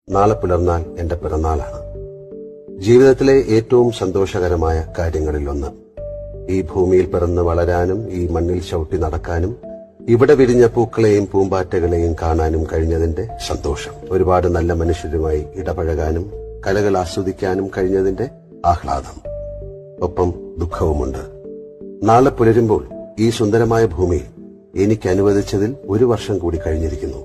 നാളെ പുലർന്നാൽ എന്റെ പിറന്നാളാണ്. ജീവിതത്തിലെ ഏറ്റവും സന്തോഷകരമായ കാര്യങ്ങളിലൊന്ന്. ഈ ഭൂമിയിൽ പിറന്ന് വളരാനും ഈ മണ്ണിൽ ചവിട്ടി നടക്കാനും ഇവിടെ വിരിഞ്ഞ പൂക്കളെയും പൂമ്പാറ്റകളെയും കാണാനും കഴിഞ്ഞതിന്റെ സന്തോഷം. ഒരുപാട് നല്ല മനുഷ്യരുമായി ഇടപഴകാനും കലകൾ ആസ്വദിക്കാനും കഴിഞ്ഞതിന്റെ ആഹ്ലാദം. ഒപ്പം ദുഃഖവുമുണ്ട്. നാളെ പുലരുമ്പോൾ ഈ സുന്ദരമായ ഭൂമിയിൽ എനിക്ക് അനുവദിച്ചതിൽ 1 വർഷം കൂടി കഴിഞ്ഞിരിക്കുന്നു.